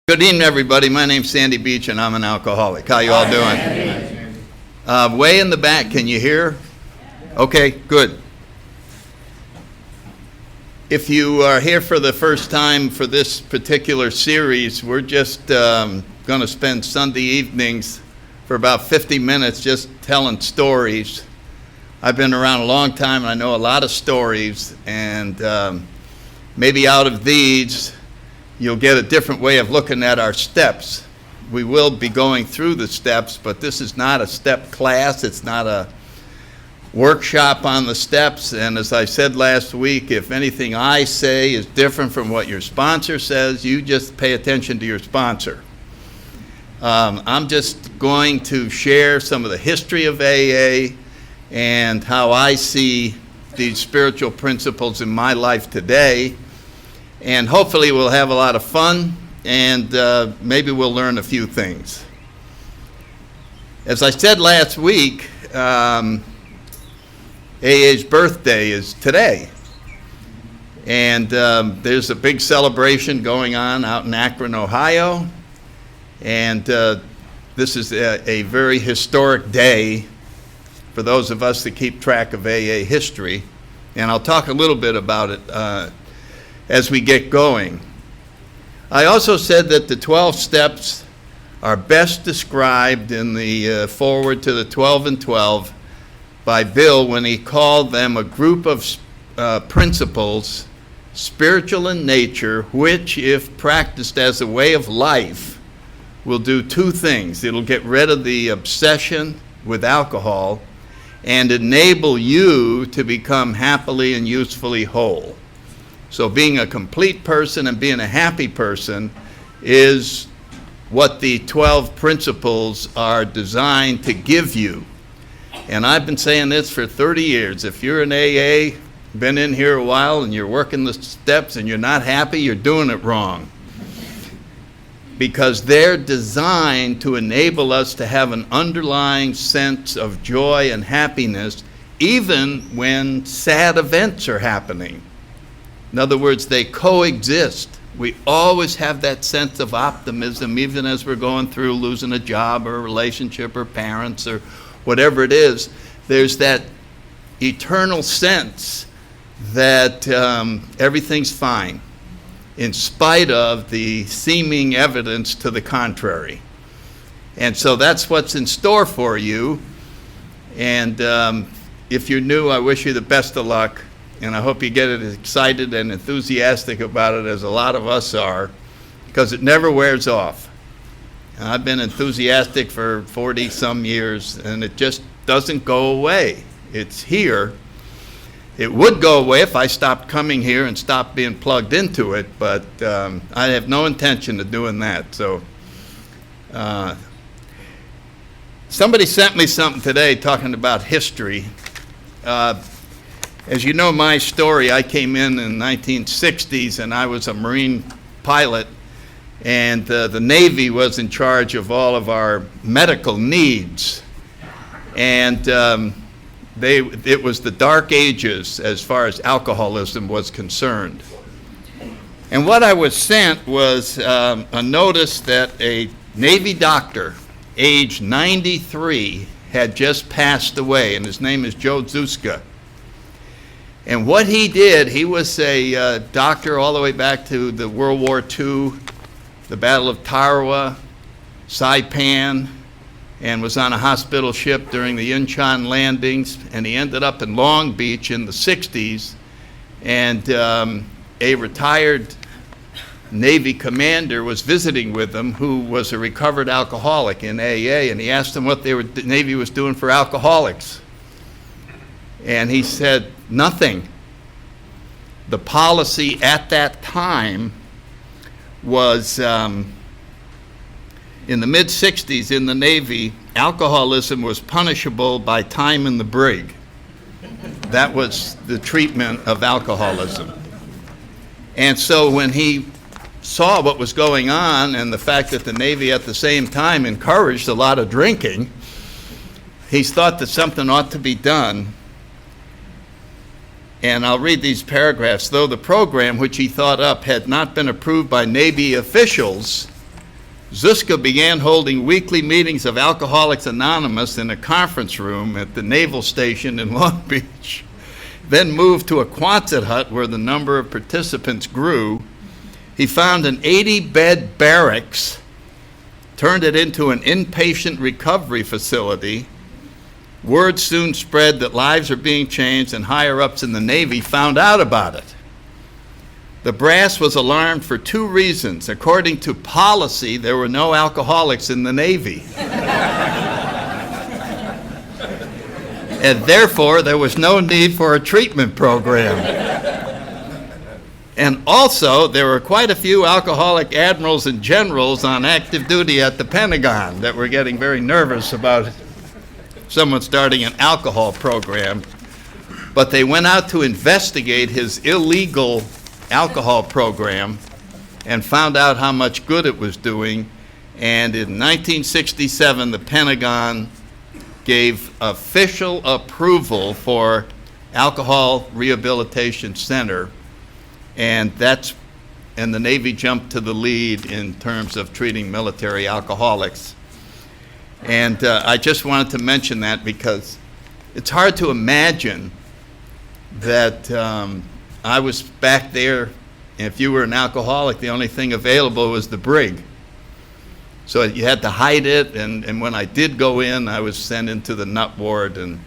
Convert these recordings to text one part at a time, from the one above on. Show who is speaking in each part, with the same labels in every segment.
Speaker 1: Good evening, everybody. My name's Sandy Beach, and I'm an alcoholic. How you all doing? Way in the back, can you hear? Okay, good. If you are here for the first time for this particular series, we're just going to spend Sunday evenings for about 50 minutes just telling stories. I've been around a long time, and I know a lot of stories, and maybe out of these, you'll get a different way of looking at our steps. We will be going through the steps, but this is not a step class. It's not a workshop on the steps. And as I said last week, if anything I say is different from what your sponsor says, you just pay attention to your sponsor. I'm just going to share some of the history of AA and how I see these spiritual principles in my life today. And hopefully we'll have a lot of fun, and maybe we'll learn a few things. As I said last week, AA's birthday is today. And there's a big celebration going on out in Akron, Ohio. And this is a very historic day for those of us that keep track of AA history. And I'll talk a little bit about it as we get going. I also said that the 12 steps are best described in the foreword to the 12 and 12 by Bill when he called them a group of principles, spiritual in nature, which, if practiced as a way of life, will do two things. It'll get rid of the obsession with alcohol and enable you to become happily and usefully whole. So being a complete person and being a happy person is what the 12 principles are designed to give you. And I've been saying this for 30 years. If you're an AA, been in here a while, and you're working the steps and you're not happy, you're doing it wrong. Because they're designed to enable us to have an underlying sense of joy and happiness even when sad events are happening. In other words, they coexist. We always have that sense of optimism, even as we're going through losing a job or a relationship or parents or whatever it is. There's that eternal sense that everything's fine, in spite of the seeming evidence to the contrary. And so that's what's in store for you. And if you're new, I wish you the best of luck. And I hope you get as excited and enthusiastic about it as a lot of us are, because it never wears off. And I've been enthusiastic for 40-some years, and it just doesn't go away. It's here. It would go away if I stopped coming here and stopped being plugged into it, but I have no intention of doing that. So somebody sent me something today talking about history. As you know my story, I came in the 1960s, and I was a Marine pilot, and the Navy was in charge of all of our medical needs. And it was the dark ages as far as alcoholism was concerned. And what I was sent was a notice that a Navy doctor, age 93, had just passed away, and his name is Joe Zuska. And what he did, he was a doctor all the way back to the World War II, the Battle of Tarawa, Saipan, and was on a hospital ship during the Incheon landings. And he ended up in Long Beach in the 60s. And a retired Navy commander was visiting with him, who was a recovered alcoholic in AA. And he asked him what the Navy was doing for alcoholics. And he said, nothing. The policy at that time was, in the mid-60s in the Navy, alcoholism was punishable by time in the brig. That was the treatment of alcoholism. And so when he saw what was going on and the fact that the Navy at the same time encouraged a lot of drinking, he thought that something ought to be done. And I'll read these paragraphs. Though the program which he thought up had not been approved by Navy officials, Zuska began holding weekly meetings of Alcoholics Anonymous in a conference room at the Naval Station in Long Beach, then moved to a Quonset hut where the number of participants grew. He found an 80-bed barracks, turned it into an inpatient recovery facility. Word soon spread that lives are being changed, and higher-ups in the Navy found out about it. The brass was alarmed for two reasons. According to policy, there were no alcoholics in the Navy. And therefore, there was no need for a treatment program. And also, there were quite a few alcoholic admirals and generals on active duty at the Pentagon that were getting very nervous about someone starting an alcohol program. But they went out to investigate his illegal alcohol program and found out how much good it was doing. And in 1967, the Pentagon gave official approval for Alcohol Rehabilitation Center, and the Navy jumped to the lead in terms of treating military alcoholics. And I just wanted to mention that because it's hard to imagine that I was back there, and if you were an alcoholic, the only thing available was the brig. So you had to hide it, and when I did go in, I was sent into the nut ward, and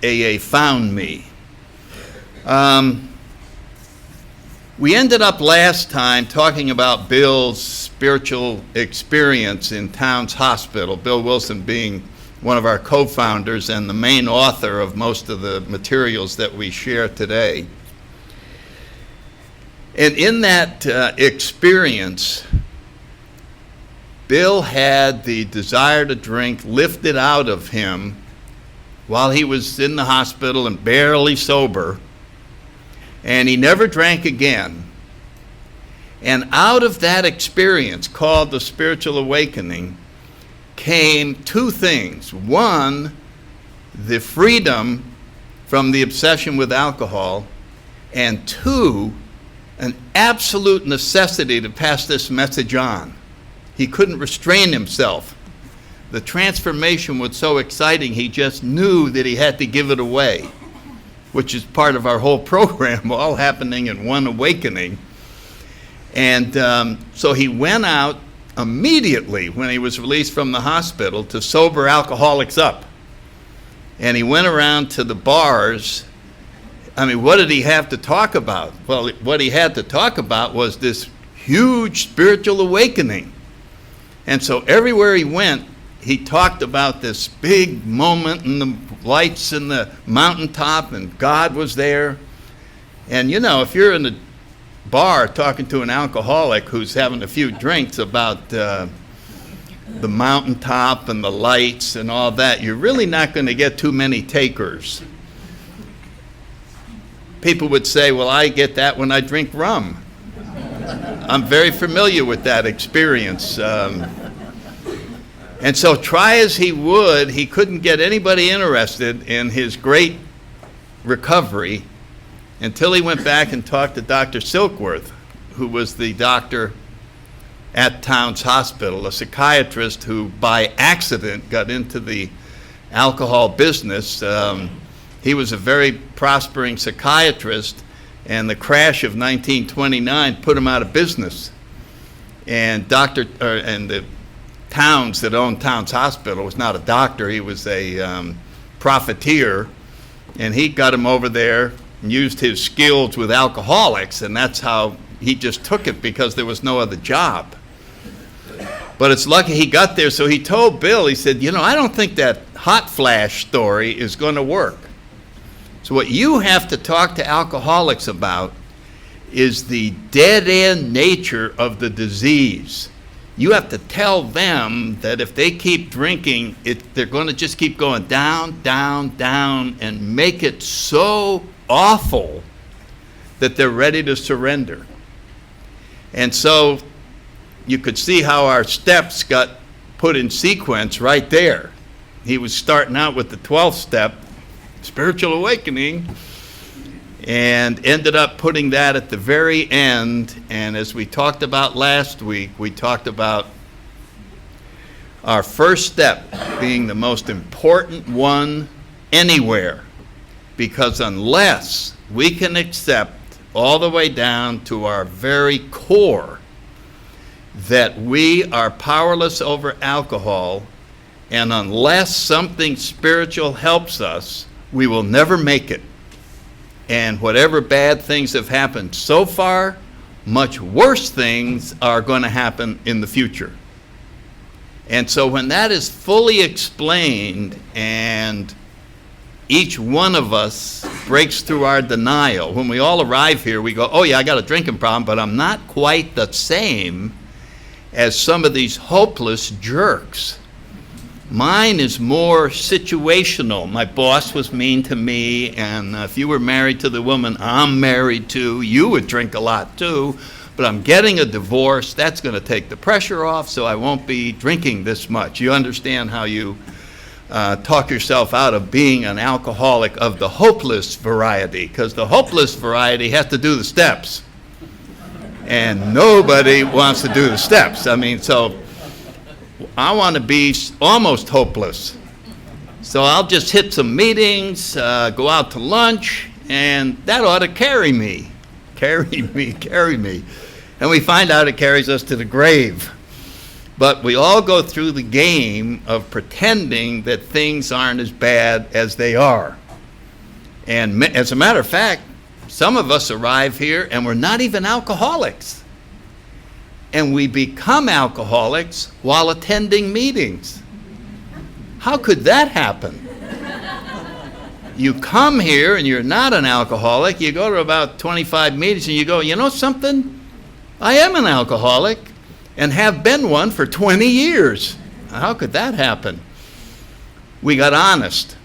Speaker 1: AA found me. We ended up last time talking about Bill's spiritual experience in Towns Hospital, Bill Wilson being one of our co-founders and the main author of most of the materials that we share today. And in that experience, Bill had the desire to drink lifted out of him while he was in the hospital and barely sober, and he never drank again. And out of that experience, called the spiritual awakening, came two things. One, the freedom from the obsession with alcohol, and two, an absolute necessity to pass this message on. He couldn't restrain himself. The transformation was so exciting, he just knew that he had to give it away, which is part of our whole program, all happening in one awakening. And so he went out immediately when he was released from the hospital to sober alcoholics up. And he went around to the bars. I mean, what did he have to talk about? Well, what he had to talk about was this huge spiritual awakening. And so everywhere he went, he talked about this big moment and the lights in the mountaintop, and God was there. And you know, if you're in a bar talking to an alcoholic who's having a few drinks about the mountaintop and the lights and all that, you're really not going to get too many takers. People would say, well, I get that when I drink rum. I'm very familiar with that experience. And so try as he would, he couldn't get anybody interested in his great recovery until he went back and talked to Dr. Silkworth, who was the doctor at Towns Hospital, a psychiatrist who by accident got into the alcohol business. He was a very prospering psychiatrist, and the crash of 1929 put him out of business. And the Towns that owned Towns Hospital was not a doctor, he was a profiteer, and he got him over there and used his skills with alcoholics, and that's how he just took it, because there was no other job. But it's lucky he got there, so he told Bill, he said, you know, I don't think that hot flash story is going to work. So what you have to talk to alcoholics about is the dead-end nature of the disease. You have to tell them that if they keep drinking, they're going to just keep going down, down, down, and make it so awful that they're ready to surrender. And so you could see how our steps got put in sequence right there. He was starting out with the 12th step, spiritual awakening, and ended up putting that at the very end. And as we talked about last week, we talked about our first step being the most important one anywhere, because unless we can accept all the way down to our very core that we are powerless over alcohol, and unless something spiritual helps us, we will never make it. And whatever bad things have happened so far, much worse things are going to happen in the future. And so when that is fully explained and each one of us breaks through our denial, when we all arrive here, we go, oh yeah, I got a drinking problem, but I'm not quite the same as some of these hopeless jerks. Mine is more situational. My boss was mean to me, and if you were married to the woman I'm married to, you would drink a lot too. But I'm getting a divorce. That's going to take the pressure off, so I won't be drinking this much. You understand how you talk yourself out of being an alcoholic of the hopeless variety, because the hopeless variety has to do the steps. And nobody wants to do the steps. I mean, so I want to be almost hopeless. So I'll just hit some meetings, go out to lunch, and that ought to carry me. Carry me. And we find out it carries us to the grave. But we all go through the game of pretending that things aren't as bad as they are. And as a matter of fact, some of us arrive here and we're not even alcoholics. And we become alcoholics while attending meetings. How could that happen? You come here and you're not an alcoholic. You go to about 25 meetings and you go, you know something? I am an alcoholic and have been one for 20 years. How could that happen? We got honest.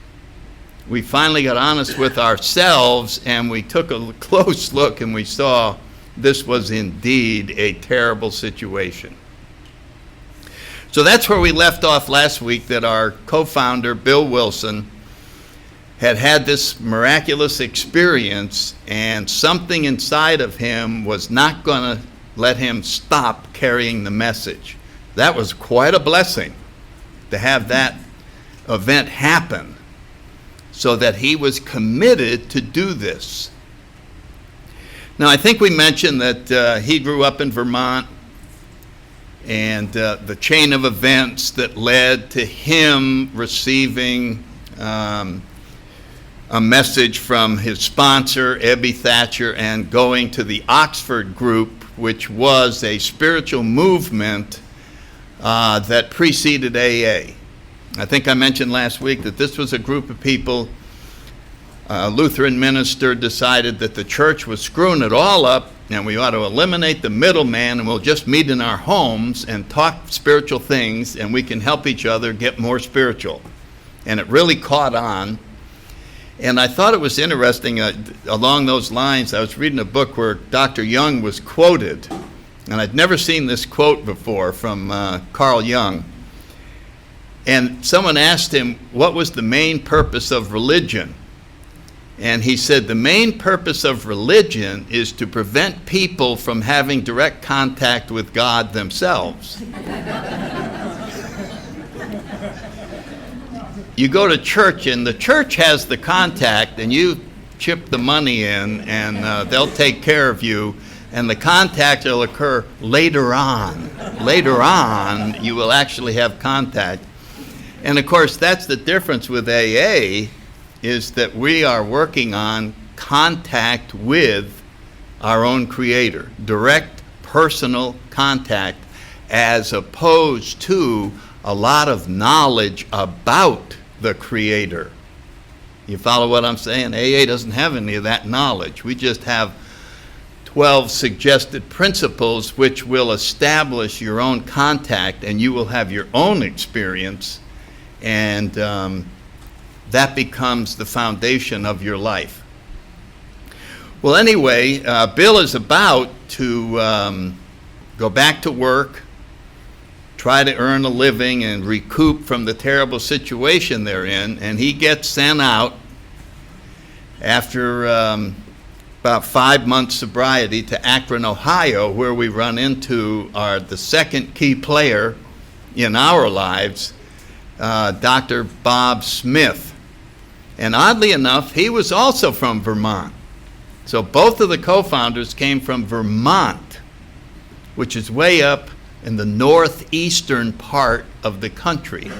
Speaker 1: We finally got honest with ourselves, and we took a close look and we saw this was indeed a terrible situation. So that's where we left off last week, that our co-founder, Bill Wilson, had this miraculous experience, and something inside of him was not going to let him stop carrying the message. That was quite a blessing to have that event happen, so that he was committed to do this. Now, I think we mentioned that he grew up in Vermont, and the chain of events that led to him receiving a message from his sponsor, Ebby Thatcher, and going to the Oxford group, which was a spiritual movement that preceded AA. I think I mentioned last week that this was a group of people. A Lutheran minister decided that the church was screwing it all up and we ought to eliminate the middleman, and we'll just meet in our homes and talk spiritual things, and we can help each other get more spiritual. And it really caught on. And I thought it was interesting, along those lines, I was reading a book where Dr. Jung was quoted, and I'd never seen this quote before from Carl Jung. And someone asked him, what was the main purpose of religion? And he said, the main purpose of religion is to prevent people from having direct contact with God themselves. You go to church, and the church has the contact, and you chip the money in, and they'll take care of you, and the contact will occur later on. Later on, you will actually have contact. And of course, that's the difference with AA, is that we are working on contact with our own Creator, direct personal contact, as opposed to a lot of knowledge about the Creator. You follow what I'm saying? AA doesn't have any of that knowledge. We just have 12 suggested principles which will establish your own contact, and you will have your own experience, and that becomes the foundation of your life. Well, anyway, Bill is about to go back to work, try to earn a living and recoup from the terrible situation they're in, and he gets sent out after about 5 months sobriety to Akron, Ohio, where we run into the second key player in our lives, Dr. Bob Smith. And oddly enough, he was also from Vermont. So both of the co-founders came from Vermont, which is way up in the northeastern part of the country.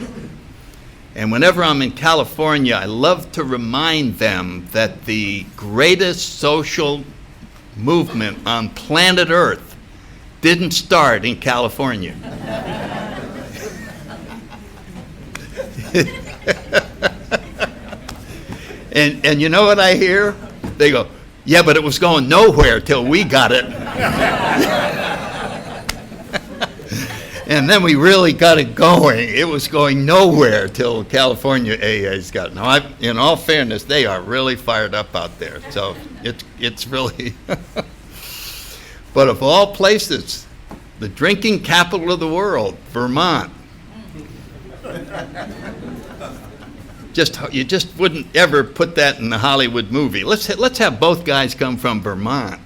Speaker 1: And whenever I'm in California, I love to remind them that the greatest social movement on planet Earth didn't start in California. And you know what I hear? They go, yeah, but it was going nowhere till we got it. And then we really got it going. It was going nowhere till California AA's got it. Now, in all fairness, they are really fired up out there. So it's really, but of all places, the drinking capital of the world, Vermont. You just wouldn't ever put that in a Hollywood movie. Let's have both guys come from Vermont.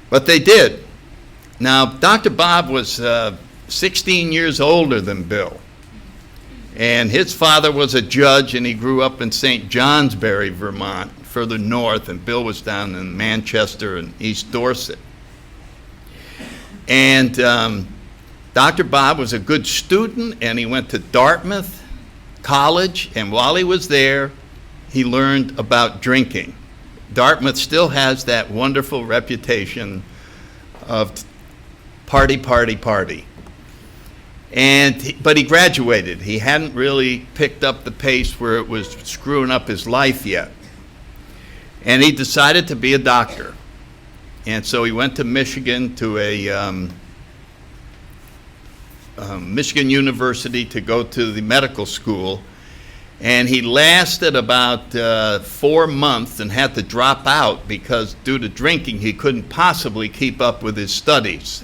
Speaker 1: But they did. Now, Dr. Bob was 16 years older than Bill. And his father was a judge, and he grew up in St. Johnsbury, Vermont, further north, and Bill was down in Manchester and East Dorset. And Dr. Bob was a good student, and he went to Dartmouth College, and while he was there, he learned about drinking. Dartmouth still has that wonderful reputation of party, party, party. But he graduated. He hadn't really picked up the pace where it was screwing up his life yet. And he decided to be a doctor. And so he went to Michigan, to a Michigan University, to go to the medical school. And he lasted about 4 months and had to drop out because due to drinking, he couldn't possibly keep up with his studies.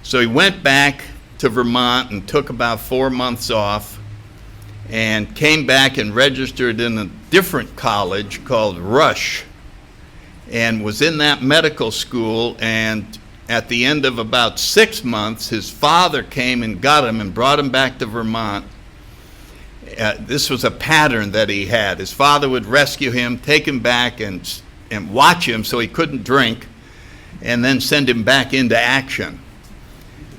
Speaker 1: So he went back to Vermont and took about 4 months off and came back and registered in a different college called Rush and was in that medical school. And at the end of about 6 months, his father came and got him and brought him back to Vermont. This was a pattern that he had. His father would rescue him, take him back and watch him so he couldn't drink, and then send him back into action.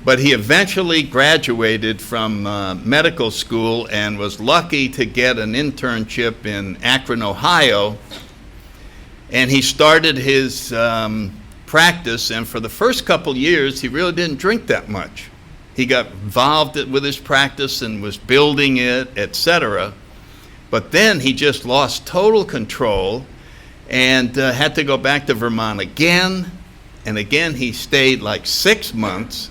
Speaker 1: But he eventually graduated from medical school and was lucky to get an internship in Akron, Ohio. And he started his practice, and for the first couple years, he really didn't drink that much. He got involved with his practice and was building it, etc. But then he just lost total control and had to go back to Vermont again. And again, he stayed like 6 months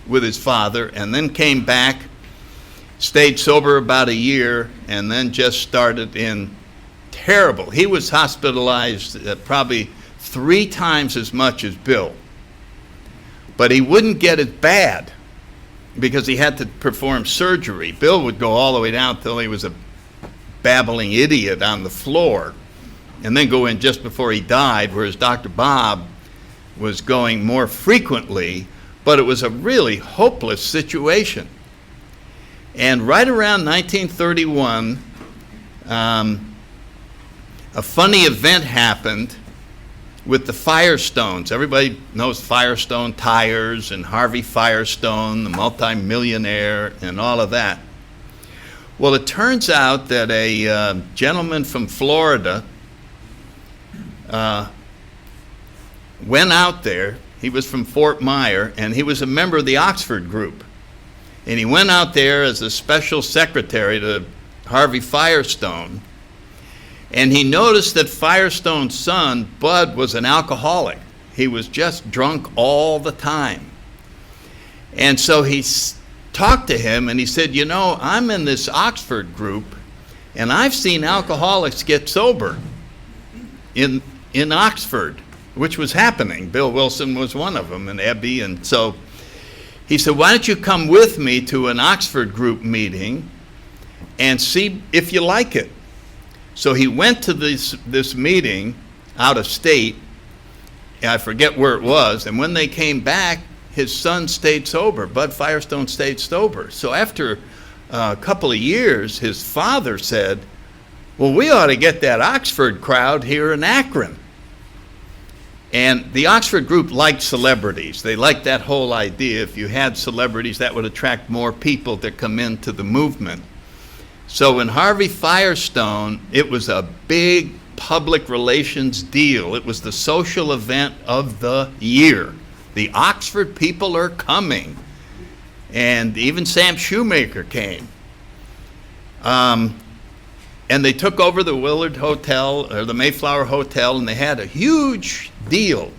Speaker 1: with his father and then came back, stayed sober about a year, and then just started in terrible. He was hospitalized probably 3 times as much as Bill. But he wouldn't get it bad because he had to perform surgery. Bill would go all the way down till he was a babbling idiot on the floor and then go in just before he died, whereas Dr. Bob was going more frequently, but it was a really hopeless situation. And right around 1931, a funny event happened with the Firestones. Everybody knows Firestone Tires and Harvey Firestone, the multimillionaire, and all of that. Well, it turns out that a gentleman from Florida went out there. He was from Fort Myer, and he was a member of the Oxford group. And he went out there as a special secretary to Harvey Firestone. And he noticed that Firestone's son, Bud, was an alcoholic. He was just drunk all the time. And so he talked to him, and he said, you know, I'm in this Oxford group, and I've seen alcoholics get sober in Oxford, which was happening. Bill Wilson was one of them, and Ebby. And so he said, why don't you come with me to an Oxford group meeting and see if you like it? So he went to this meeting out of state, and I forget where it was, and when they came back, his son stayed sober. Bud Firestone stayed sober. So after a couple of years, his father said, well, we ought to get that Oxford crowd here in Akron. And the Oxford group liked celebrities. They liked that whole idea. If you had celebrities, that would attract more people to come into the movement. So when Harvey Firestone, it was a big public relations deal. It was the social event of the year. The Oxford people are coming. And even Sam Shoemaker came. And they took over the Willard Hotel, or the Mayflower Hotel, and they had a huge deal.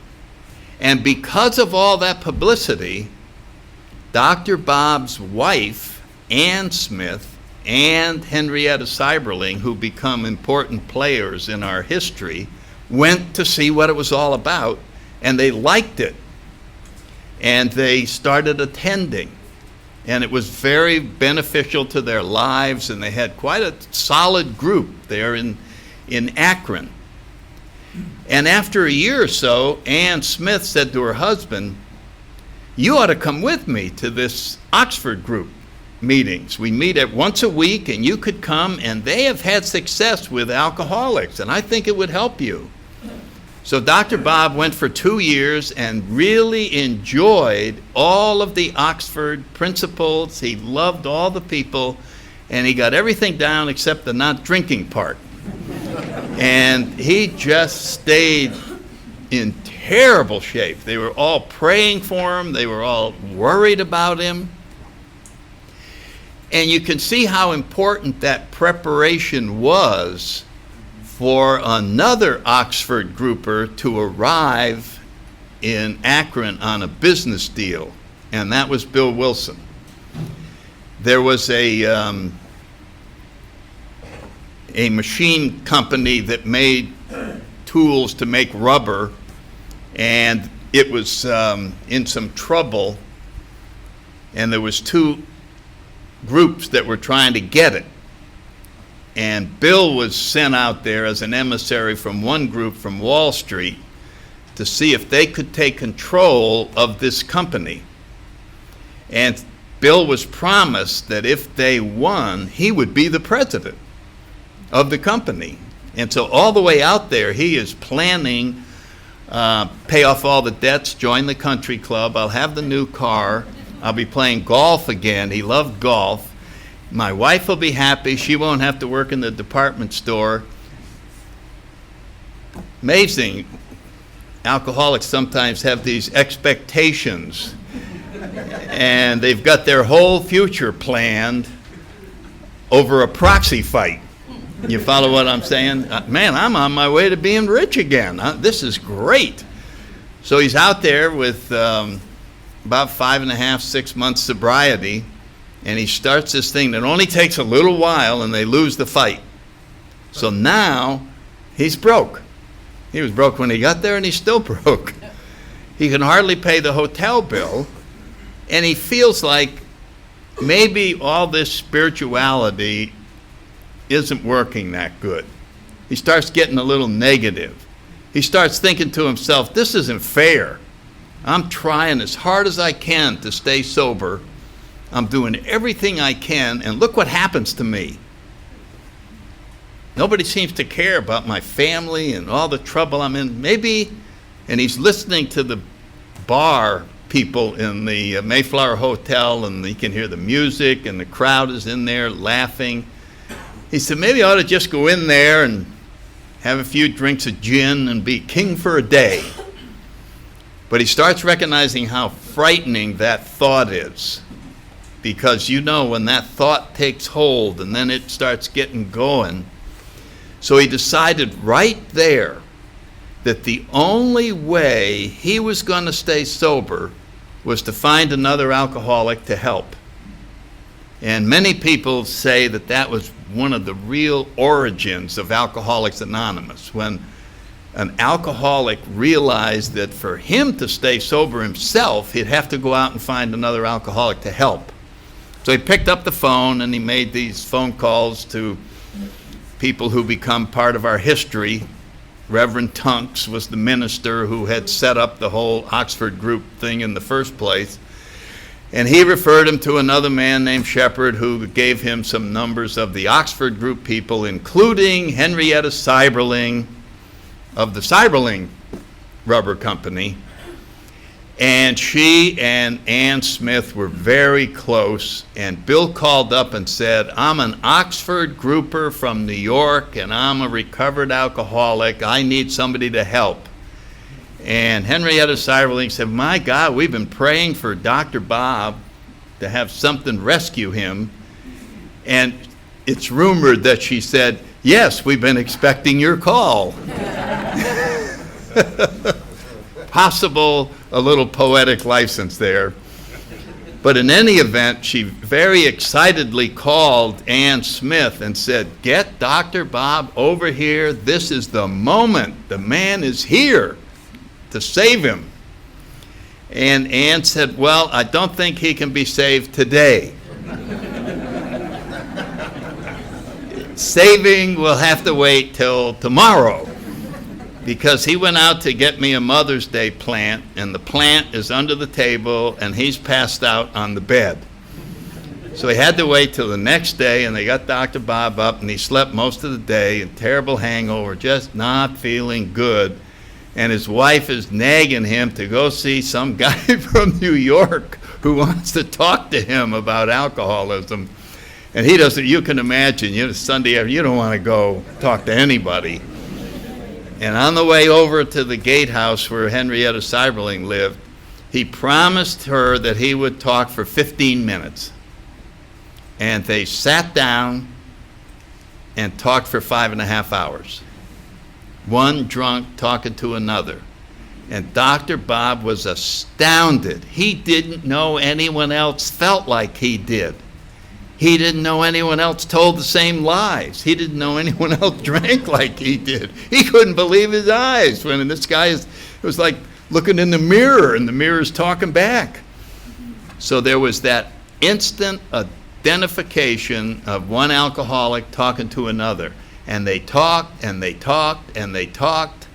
Speaker 1: And because of all that publicity, Dr. Bob's wife, Ann Smith, and Henrietta Seiberling, who become important players in our history, went to see what it was all about, and they liked it. And they started attending. And it was very beneficial to their lives, and they had quite a solid group there in Akron. And after a year or so, Ann Smith said to her husband, you ought to come with me to this Oxford group meetings. We meet at once a week, and you could come, and they have had success with alcoholics, and I think it would help you. So Dr. Bob went for 2 years and really enjoyed all of the Oxford principles. He loved all the people, and he got everything down except the not drinking part. And he just stayed in terrible shape. They were all praying for him. They were all worried about him. And you can see how important that preparation was for another Oxford grouper to arrive in Akron on a business deal, and that was Bill Wilson. There was a machine company that made tools to make rubber, and it was in some trouble, and there was 2 groups that were trying to get it. And Bill was sent out there as an emissary from one group from Wall Street to see if they could take control of this company. And Bill was promised that if they won, he would be the president of the company. And so all the way out there, he is planning, pay off all the debts, join the country club, I'll have the new car, I'll be playing golf again. He loved golf. My wife will be happy. She won't have to work in the department store. Amazing. Alcoholics sometimes have these expectations, and they've got their whole future planned over a proxy fight. You follow what I'm saying? Man, I'm on my way to being rich again. This is great. So he's out there with about 5.5, 6 months sobriety, and he starts this thing that only takes a little while, and they lose the fight. So now he's broke. He was broke when he got there, and he's still broke. He can hardly pay the hotel bill, and he feels like maybe all this spirituality isn't working that good. He starts getting a little negative. He starts thinking to himself, this isn't fair. I'm trying as hard as I can to stay sober. I'm doing everything I can, and look what happens to me. Nobody seems to care about my family and all the trouble I'm in. Maybe, and he's listening to the bar people in the Mayflower Hotel, and he can hear the music, and the crowd is in there laughing. He said, maybe I ought to just go in there and have a few drinks of gin and be king for a day. But he starts recognizing how frightening that thought is. Because you know when that thought takes hold and then it starts getting going. So he decided right there that the only way he was going to stay sober was to find another alcoholic to help. And many people say that that was one of the real origins of Alcoholics Anonymous, when an alcoholic realized that for him to stay sober himself, he'd have to go out and find another alcoholic to help. So he picked up the phone and he made these phone calls to people who become part of our history. Reverend Tunks was the minister who had set up the whole Oxford group thing in the first place. And he referred him to another man named Shepherd, who gave him some numbers of the Oxford group people, including Henrietta Seiberling of the Seiberling Rubber Company. And she and Ann Smith were very close, and Bill called up and said, I'm an Oxford grouper from New York, and I'm a recovered alcoholic. I need somebody to help. And Henrietta Seiberling said, my God, we've been praying for Dr. Bob to have something rescue him. And it's rumored that she said, yes, we've been expecting your call. Possible a little poetic license there. But in any event, she very excitedly called Ann Smith and said, get Dr. Bob over here. This is the moment. The man is here to save him. And Ann said, well, I don't think he can be saved today. Saving will have to wait till tomorrow, because he went out to get me a Mother's Day plant, and the plant is under the table, and he's passed out on the bed. So he had to wait till the next day, and they got Dr. Bob up, and he slept most of the day, a terrible hangover, just not feeling good. And his wife is nagging him to go see some guy from New York who wants to talk to him about alcoholism. And he doesn't, you can imagine, Sunday afternoon, you don't want to go talk to anybody. And on the way over to the gatehouse where Henrietta Seiberling lived, he promised her that he would talk for 15 minutes. And they sat down and talked for 5.5 hours. One drunk talking to another. And Dr. Bob was astounded. He didn't know anyone else felt like he did. He didn't know anyone else told the same lies. He didn't know anyone else drank like he did. He couldn't believe his eyes when this guy it was like looking in the mirror, and the mirror's talking back. So there was that instant identification of one alcoholic talking to another. And they talked, and they talked, and they talked.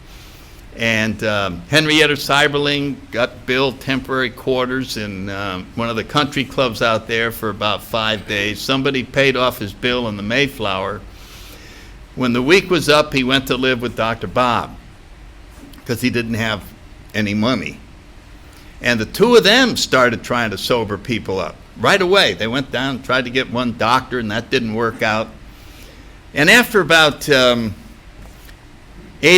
Speaker 1: And Henrietta Seiberling got Bill temporary quarters in one of the country clubs out there for about 5 days. Somebody paid off his bill in the Mayflower. When the week was up, he went to live with Dr. Bob because he didn't have any money. And the two of them started trying to sober people up. Right away, they went down and tried to get one doctor, and that didn't work out. And after about 8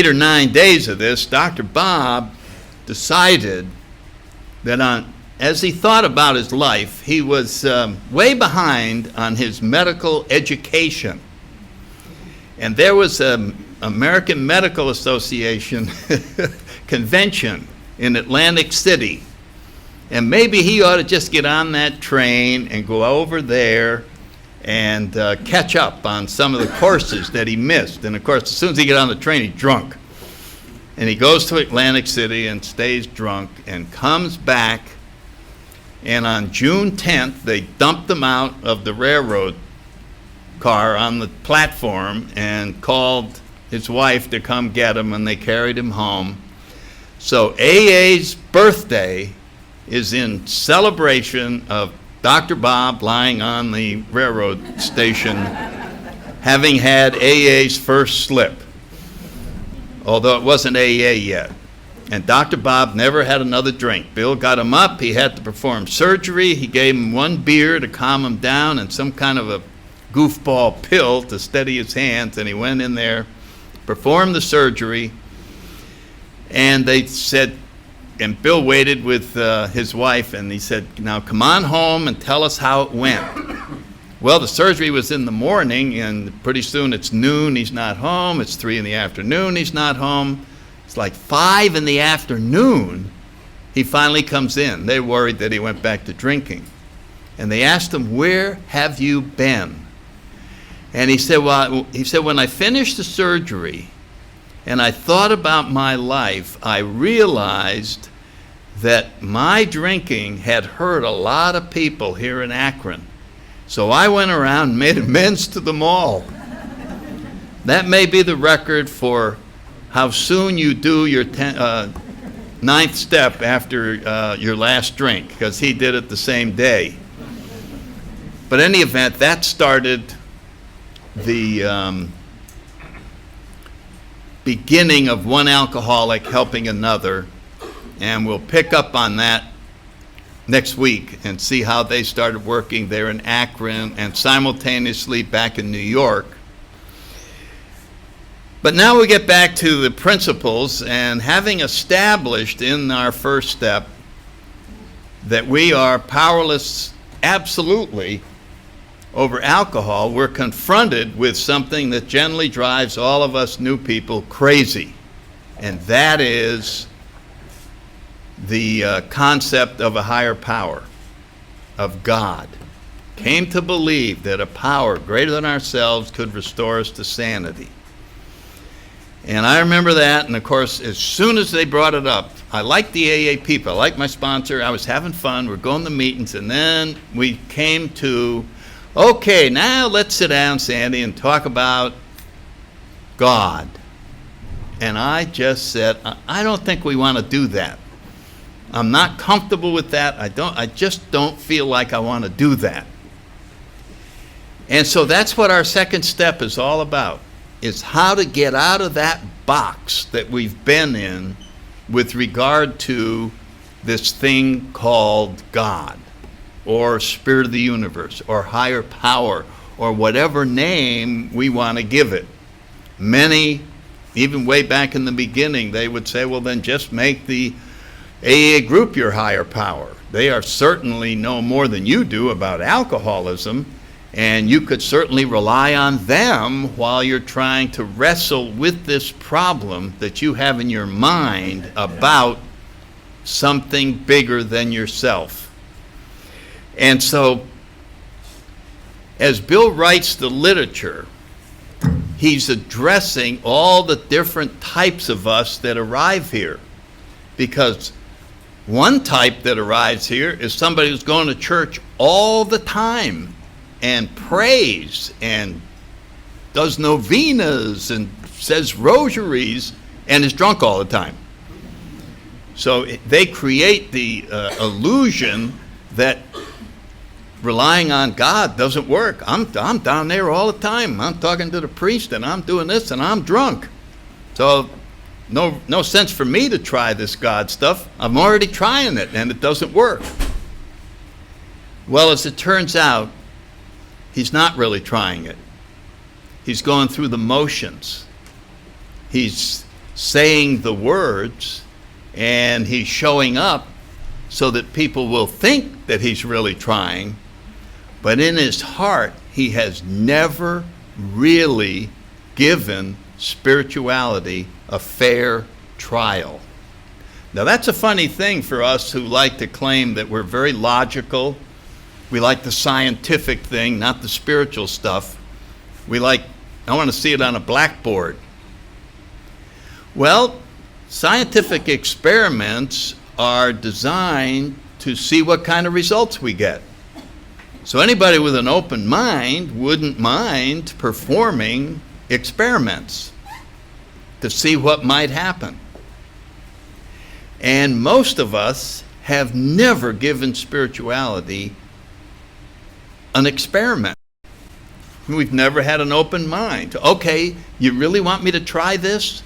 Speaker 1: or 9 days of this, Dr. Bob decided that as he thought about his life, he was way behind on his medical education. And there was an American Medical Association convention in Atlantic City. And maybe he ought to just get on that train and go over there and catch up on some of the courses that he missed. And of course, as soon as he got on the train, he's drunk. And he goes to Atlantic City and stays drunk and comes back. And on June 10th, they dumped him out of the railroad car on the platform and called his wife to come get him, and they carried him home. So AA's birthday is in celebration of Dr. Bob lying on the railroad station, having had AA's first slip, although it wasn't AA yet. And Dr. Bob never had another drink. Bill got him up. He had to perform surgery. He gave him one beer to calm him down and some kind of a goofball pill to steady his hands. And he went in there, performed the surgery, and they said, and Bill waited with his wife, and he said, now come on home and tell us how it went. Well, the surgery was in the morning, and pretty soon it's noon, he's not home. It's 3 in the afternoon, he's not home. It's like 5 in the afternoon, he finally comes in. They're worried that he went back to drinking. And they asked him, where have you been? And he said, when I finished the surgery and I thought about my life, I realized that my drinking had hurt a lot of people here in Akron. So I went around and made amends to them all. That may be the record for how soon you do your ninth step after your last drink, because he did it the same day. But in any event, that started the beginning of one alcoholic helping another, and we'll pick up on that next week and see how they started working there in Akron and simultaneously back in New York. But now we get back to the principles, and having established in our first step that we are powerless absolutely over alcohol, we're confronted with something that generally drives all of us new people crazy, and that is the concept of a higher power, of God. Came to believe that a power greater than ourselves could restore us to sanity. And I remember that, and of course, as soon as they brought it up, I liked the AA people, I liked my sponsor, I was having fun, we're going to meetings, and then we came to, okay, now let's sit down, Sandy, and talk about God. And I just said, I don't think we want to do that. I'm not comfortable with that. I just don't feel like I want to do that. And so that's what our second step is all about, is how to get out of that box that we've been in with regard to this thing called God, or Spirit of the universe, or higher power, or whatever name we want to give it. Many, even way back in the beginning, they would say, well, then just make the AA group your higher power. They are certainly know more than you do about alcoholism, and you could certainly rely on them while you're trying to wrestle with this problem that you have in your mind about something bigger than yourself. And so, as Bill writes the literature, he's addressing all the different types of us that arrive here. Because one type that arrives here is somebody who's going to church all the time and prays and does novenas and says rosaries and is drunk all the time. So they create the illusion that relying on God doesn't work. I'm down there all the time. I'm talking to the priest and I'm doing this and I'm drunk. So no sense for me to try this God stuff. I'm already trying it and it doesn't work. Well, as it turns out, he's not really trying it. He's going through the motions. He's saying the words and he's showing up so that people will think that he's really trying, but in his heart, he has never really given spirituality a fair trial. Now that's a funny thing for us who like to claim that we're very logical. We like the scientific thing, not the spiritual stuff. I want to see it on a blackboard. Well, scientific experiments are designed to see what kind of results we get. So anybody with an open mind wouldn't mind performing experiments to see what might happen. And most of us have never given spirituality an experiment. We've never had an open mind. Okay, you really want me to try this?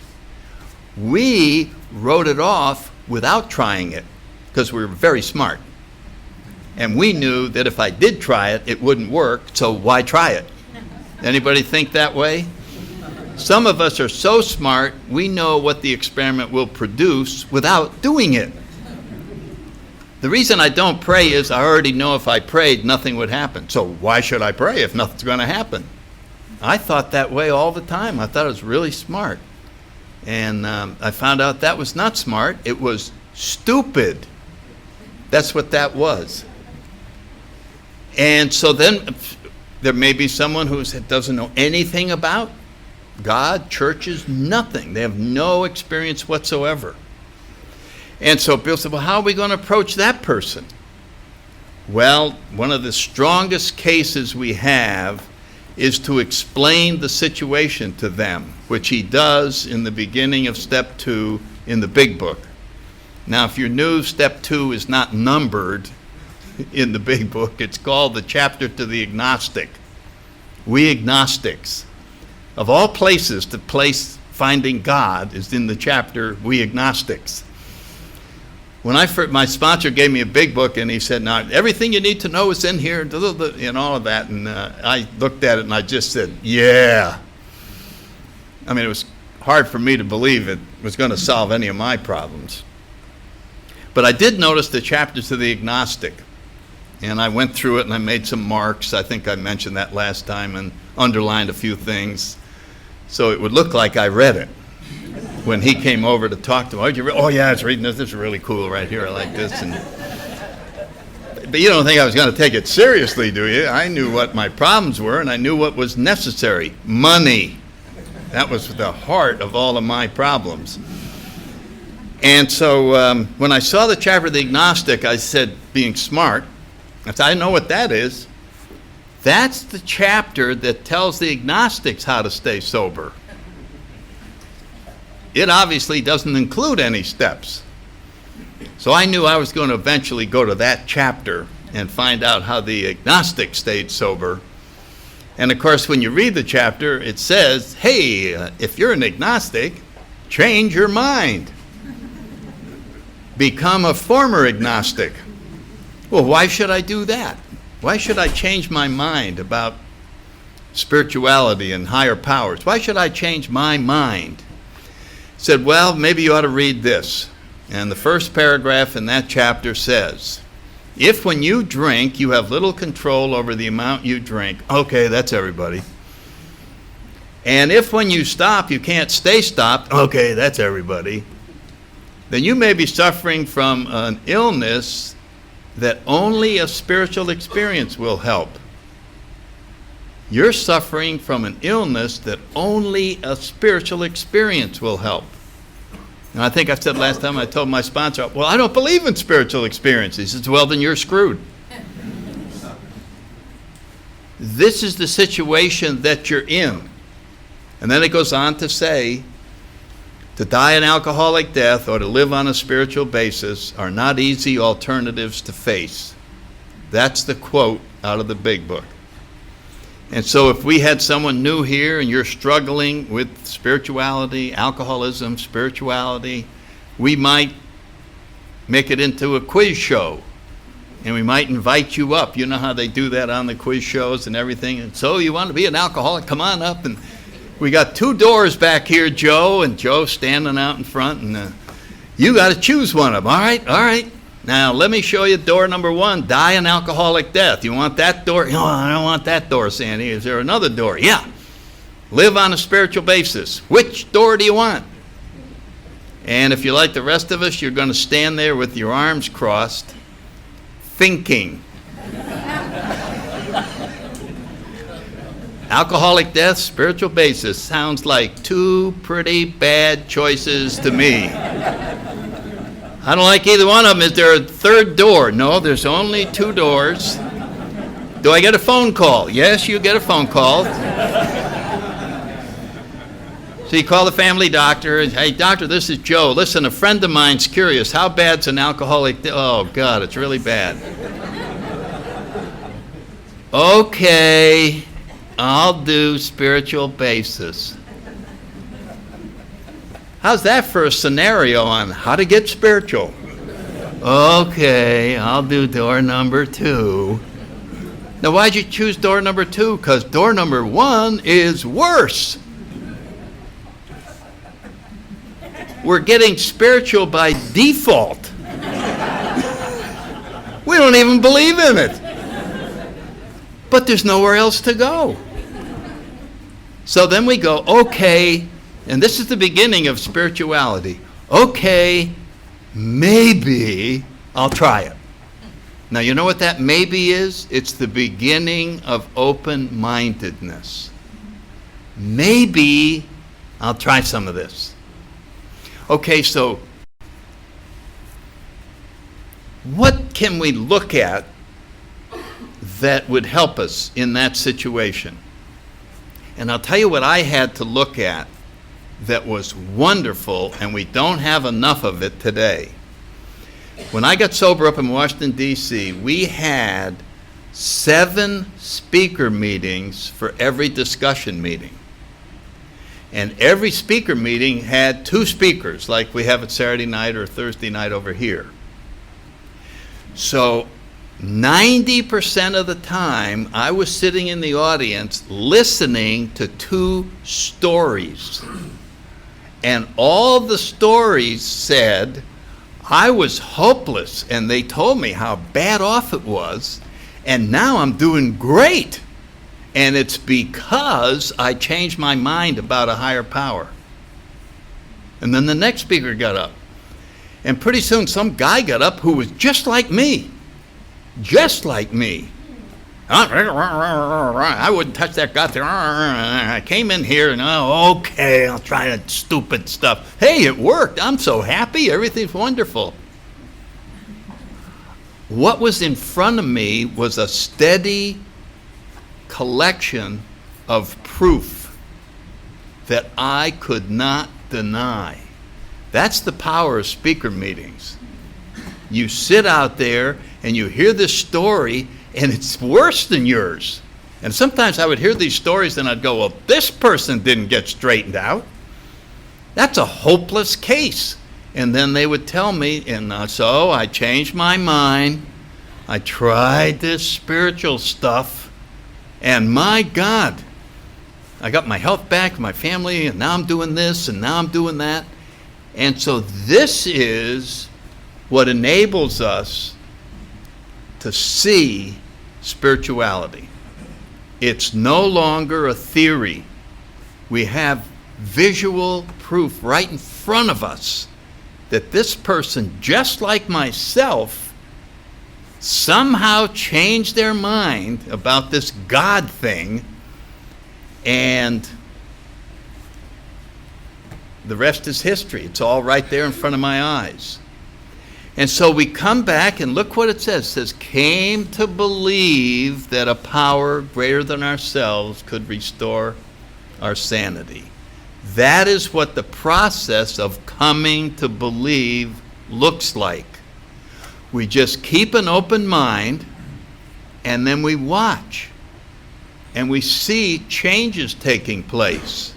Speaker 1: We wrote it off without trying it because we were very smart. And we knew that if I did try it, it wouldn't work, so why try it? Anybody think that way? Some of us are so smart, we know what the experiment will produce without doing it. The reason I don't pray is I already know if I prayed, nothing would happen. So why should I pray if nothing's going to happen? I thought that way all the time. I thought it was really smart. And I found out that was not smart. It was stupid. That's what that was. And so then there may be someone who doesn't know anything about God, churches, nothing. They have no experience whatsoever. And so Bill said, well, how are we going to approach that person? Well, one of the strongest cases we have is to explain the situation to them, which he does in the beginning of step 2 in the big book. Now, if you're new, step 2 is not numbered in the big book. It's called the chapter to the agnostic. We agnostics. Of all places to place finding God is in the chapter We Agnostics. When my sponsor gave me a big book and he said, now everything you need to know is in here, and all of that, and I looked at it and I just said, yeah. I mean, it was hard for me to believe it was going to solve any of my problems. But I did notice the chapter to the agnostic, and I went through it and I made some marks. I think I mentioned that last time and underlined a few things so it would look like I read it. When he came over to talk to him, oh yeah, I was reading this. This is really cool right here. I like this. But you don't think I was going to take it seriously, do you? I knew what my problems were, and I knew what was necessary. Money. That was the heart of all of my problems. And so when I saw the chapter of the agnostic, I said, being smart, I said, I know what that is. That's the chapter that tells the agnostics how to stay sober. It obviously doesn't include any steps. So I knew I was going to eventually go to that chapter and find out how the agnostic stayed sober. And of course, when you read the chapter, it says, hey, if you're an agnostic, change your mind. Become a former agnostic. Well, why should I do that? Why should I change my mind about spirituality and higher powers? Why should I change my mind? Said, well, maybe you ought to read this. And the first paragraph in that chapter says, if when you drink, you have little control over the amount you drink, okay, that's everybody. And if when you stop, you can't stay stopped, okay, that's everybody. Then you may be suffering from an illness that only a spiritual experience will help. You're suffering from an illness that only a spiritual experience will help. And I think I said last time, I told my sponsor, well, I don't believe in spiritual experience. He says, well, then you're screwed. This is the situation that you're in. And then it goes on to say, to die an alcoholic death or to live on a spiritual basis are not easy alternatives to face. That's the quote out of the big book. And so if we had someone new here and you're struggling with spirituality, alcoholism, spirituality, we might make it into a quiz show. And we might invite you up. You know how they do that on the quiz shows and everything. And so you want to be an alcoholic, come on up. And we got 2 doors back here, Joe, and Joe's standing out in front. And you got to choose one of them. All right. Now, let me show you door number 1, die an alcoholic death. You want that door? No, I don't want that door, Sandy. Is there another door? Yeah. Live on a spiritual basis. Which door do you want? And if you're like the rest of us, you're going to stand there with your arms crossed, thinking. Alcoholic death, spiritual basis. Sounds like 2 pretty bad choices to me. I don't like either one of them. Is there a 3rd door? No, there's only 2 doors. Do I get a phone call? Yes, you get a phone call. So you call the family doctor. Hey, doctor, this is Joe. Listen, a friend of mine's curious. How bad's an alcoholic? Oh, God, it's really bad. Okay, I'll do spiritual basis. How's that for a scenario on how to get spiritual? Okay, I'll do door number 2. Now, why'd you choose door number 2? Because door number 1 is worse. We're getting spiritual by default. We don't even believe in it. But there's nowhere else to go. So then we go, okay, and this is the beginning of spirituality. Okay, maybe I'll try it. Now, you know what that maybe is? It's the beginning of open-mindedness. Maybe I'll try some of this. Okay, so what can we look at that would help us in that situation? And I'll tell you what I had to look at that was wonderful, and we don't have enough of it today. When I got sober up in Washington, D.C., we had 7 speaker meetings for every discussion meeting. And every speaker meeting had 2 speakers, like we have it Saturday night or Thursday night over here. So 90% of the time, I was sitting in the audience listening to 2 stories. And all the stories said I was hopeless, and they told me how bad off it was, and now I'm doing great. And it's because I changed my mind about a higher power. And then the next speaker got up. And pretty soon some guy got up who was just like me. Just like me. I wouldn't touch that goddamn. I came in here and, okay, I'll try that stupid stuff. Hey, it worked. I'm so happy. Everything's wonderful. What was in front of me was a steady collection of proof that I could not deny. That's the power of speaker meetings. You sit out there and you hear this story, and it's worse than yours. And sometimes I would hear these stories and I'd go, well, this person didn't get straightened out. That's a hopeless case. And then they would tell me, and so I changed my mind. I tried this spiritual stuff, and my God, I got my health back, my family, and now I'm doing this, and now I'm doing that. And so this is what enables us to see spirituality. It's no longer a theory. We have visual proof right in front of us that this person, just like myself, somehow changed their mind about this God thing, and the rest is history. It's all right there in front of my eyes. And so we come back and look what it says. It says, came to believe that a power greater than ourselves could restore our sanity. That is what the process of coming to believe looks like. We just keep an open mind, and then we watch, and we see changes taking place.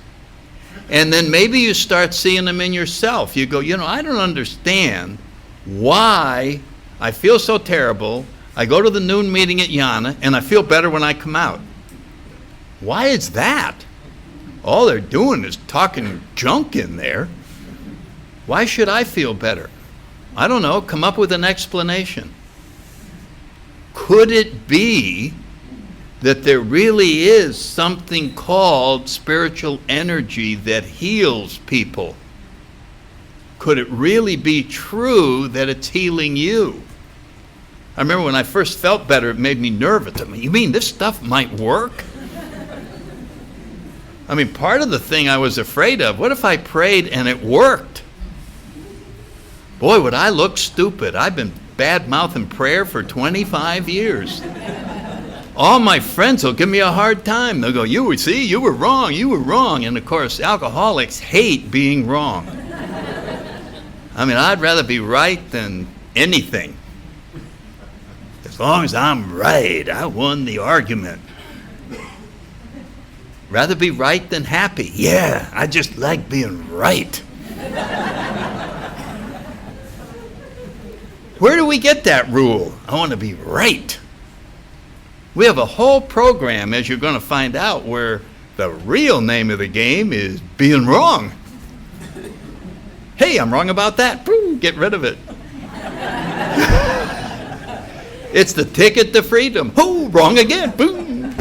Speaker 1: And then maybe you start seeing them in yourself. You go, I don't understand why I feel so terrible. I go to the noon meeting at Yana, and I feel better when I come out. Why is that? All they're doing is talking junk in there. Why should I feel better? I don't know. Come up with an explanation. Could it be that there really is something called spiritual energy that heals people? Could it really be true that it's healing you? I remember when I first felt better, it made me nervous. You mean this stuff might work? Part of the thing I was afraid of, what if I prayed and it worked? Boy, would I look stupid. I've been bad-mouthing prayer for 25 years. All my friends will give me a hard time. They'll go, you were wrong. And of course, alcoholics hate being wrong. I'd rather be right than anything. As long as I'm right, I won the argument. Rather be right than happy. Yeah, I just like being right. Where do we get that rule? I want to be right. We have a whole program, as you're going to find out, where the real name of the game is being wrong. Hey, I'm wrong about that. Boom, get rid of it. It's the ticket to freedom. Oh, wrong again. Boom.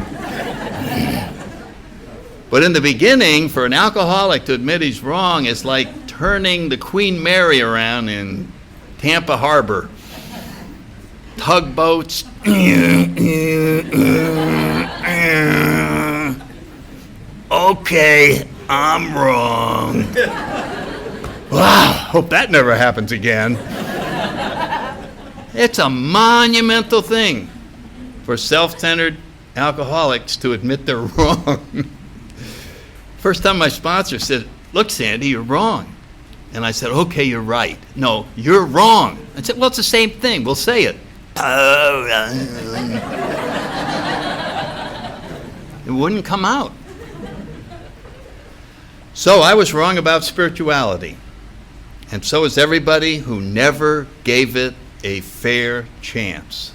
Speaker 1: But in the beginning, for an alcoholic to admit he's wrong is like turning the Queen Mary around in Tampa Harbor. Tugboats. Okay, I'm wrong. Wow, hope that never happens again. It's a monumental thing for self-centered alcoholics to admit they're wrong. First time my sponsor said, "Look, Sandy, you're wrong." And I said, "Okay, you're right." "No, you're wrong." I said, "Well, it's the same thing. We'll say it." It wouldn't come out. So I was wrong about spirituality. And so is everybody who never gave it a fair chance.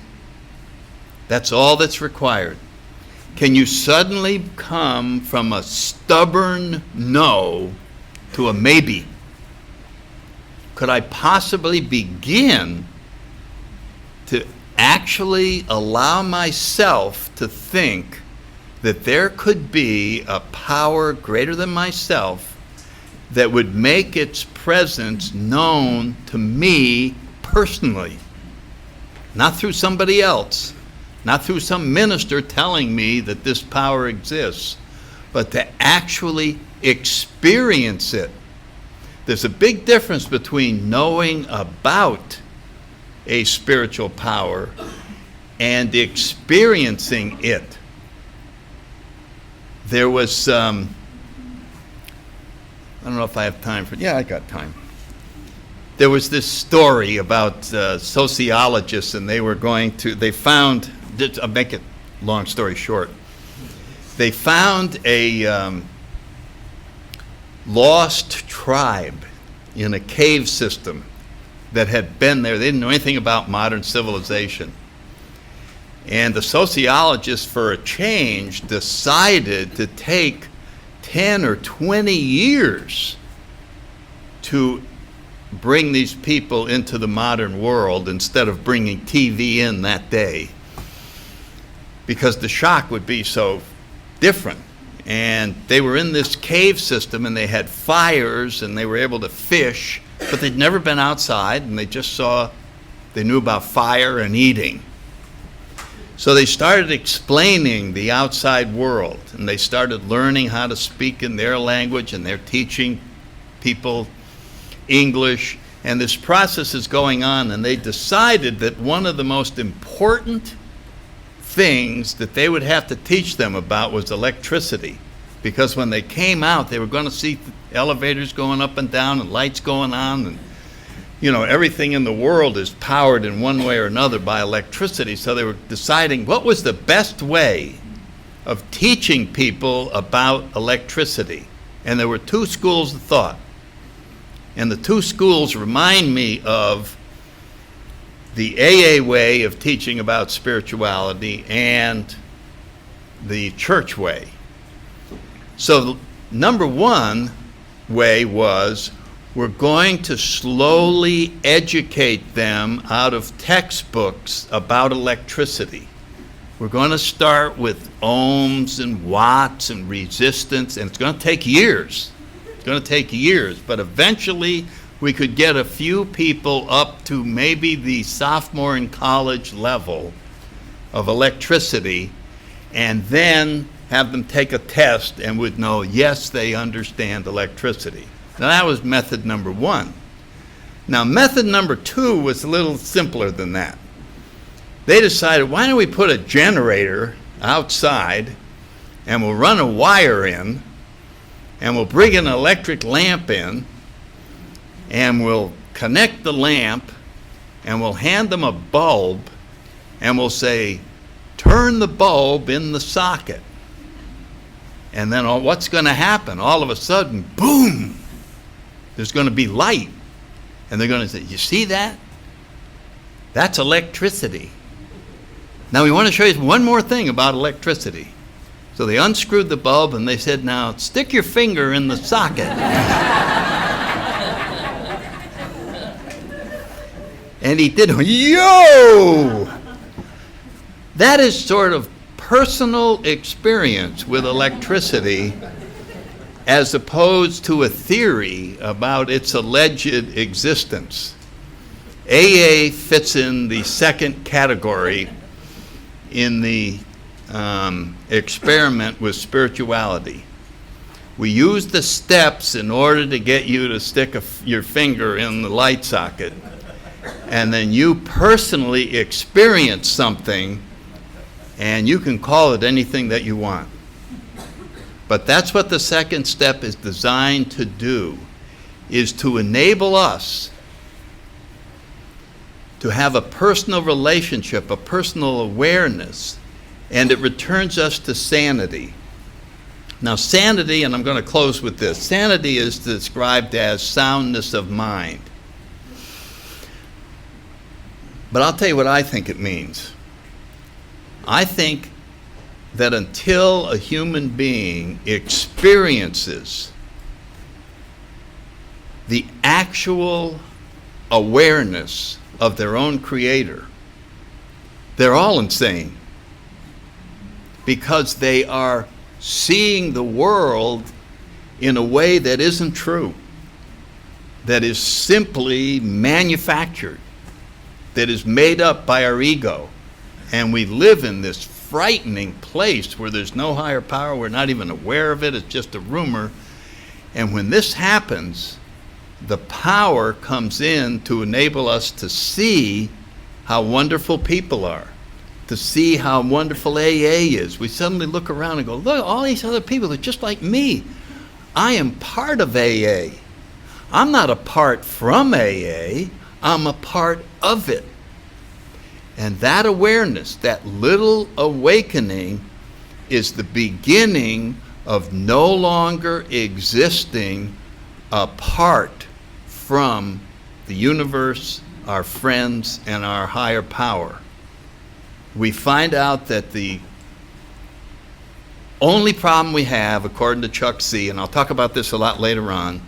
Speaker 1: That's all that's required. Can you suddenly come from a stubborn no to a maybe? Could I possibly begin to actually allow myself to think that there could be a power greater than myself that would make its presence known to me personally? Not through somebody else, not through some minister telling me that this power exists, but to actually experience it. There's a big difference between knowing about a spiritual power and experiencing it. There was, I don't know if I have time for, yeah, I got time. There was this story about sociologists, and they found, I'll make it long story short. They found a lost tribe in a cave system that had been there. They didn't know anything about modern civilization. And the sociologists, for a change, decided to take 10 or 20 years to bring these people into the modern world instead of bringing TV in that day, because the shock would be so different. And they were in this cave system, and they had fires, and they were able to fish, but they'd never been outside, and they knew about fire and eating. So they started explaining the outside world, and they started learning how to speak in their language, and they're teaching people English, and this process is going on, and they decided that one of the most important things that they would have to teach them about was electricity, because when they came out, they were going to see elevators going up and down and lights going on, and everything in the world is powered in one way or another by electricity. So they were deciding what was the best way of teaching people about electricity. And there were two schools of thought. And the two schools remind me of the AA way of teaching about spirituality and the church way. So number one way was, we're going to slowly educate them out of textbooks about electricity. We're going to start with ohms and watts and resistance, and it's going to take years. It's going to take years, but eventually we could get a few people up to maybe the sophomore in college level of electricity, and then have them take a test and would know, yes, they understand electricity. Now that was method number one. Now method number two was a little simpler than that. They decided, why don't we put a generator outside, and we'll run a wire in, and we'll bring an electric lamp in, and we'll connect the lamp, and we'll hand them a bulb, and we'll say, turn the bulb in the socket. And then what's going to happen? All of a sudden, boom, there's going to be light. And they're going to say, you see that? That's electricity. Now we want to show you one more thing about electricity. So they unscrewed the bulb, and they said, now stick your finger in the socket. And he did, yo! That is sort of personal experience with electricity, as opposed to a theory about its alleged existence. AA fits in the second category in the experiment with spirituality. We use the steps in order to get you to stick your finger in the light socket, and then you personally experience something, and you can call it anything that you want. But that's what the second step is designed to do, is to enable us to have a personal relationship, a personal awareness, and it returns us to sanity. Now, sanity, and I'm going to close with this, sanity is described as soundness of mind. But I'll tell you what I think it means. I think that until a human being experiences the actual awareness of their own creator, they're all insane, because they are seeing the world in a way that isn't true, that is simply manufactured, that is made up by our ego. And we live in this frightening place where there's no higher power, we're not even aware of it, it's just a rumor. And when this happens, the power comes in to enable us to see how wonderful people are, to see how wonderful AA is. We suddenly look around and go, look, all these other people are just like me. I am part of AA. I'm not apart from AA, I'm a part of it. And that awareness, that little awakening, is the beginning of no longer existing apart from the universe, our friends, and our higher power. We find out that the only problem we have, according to Chuck C., and I'll talk about this a lot later on,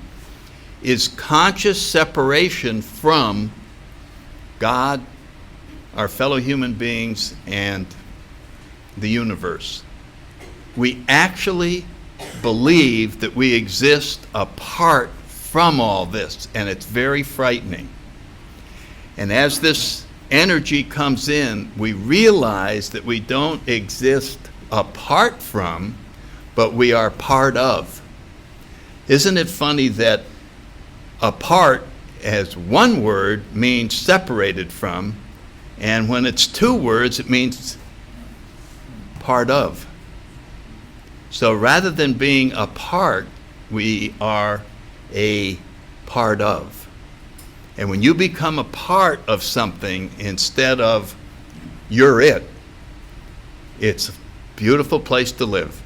Speaker 1: is conscious separation from God, our fellow human beings, and the universe. We actually believe that we exist apart from all this, and it's very frightening. And as this energy comes in, we realize that we don't exist apart from, but we are part of. Isn't it funny that apart as one word means separated from, and when it's two words it means part of. So rather than being apart, we are a part of. And when you become a part of something instead of you're it, it's a beautiful place to live.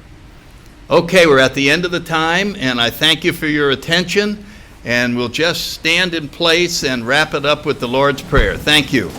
Speaker 1: Okay, we're at the end of the time, and I thank you for your attention, and we'll just stand in place and wrap it up with the Lord's Prayer. Thank you.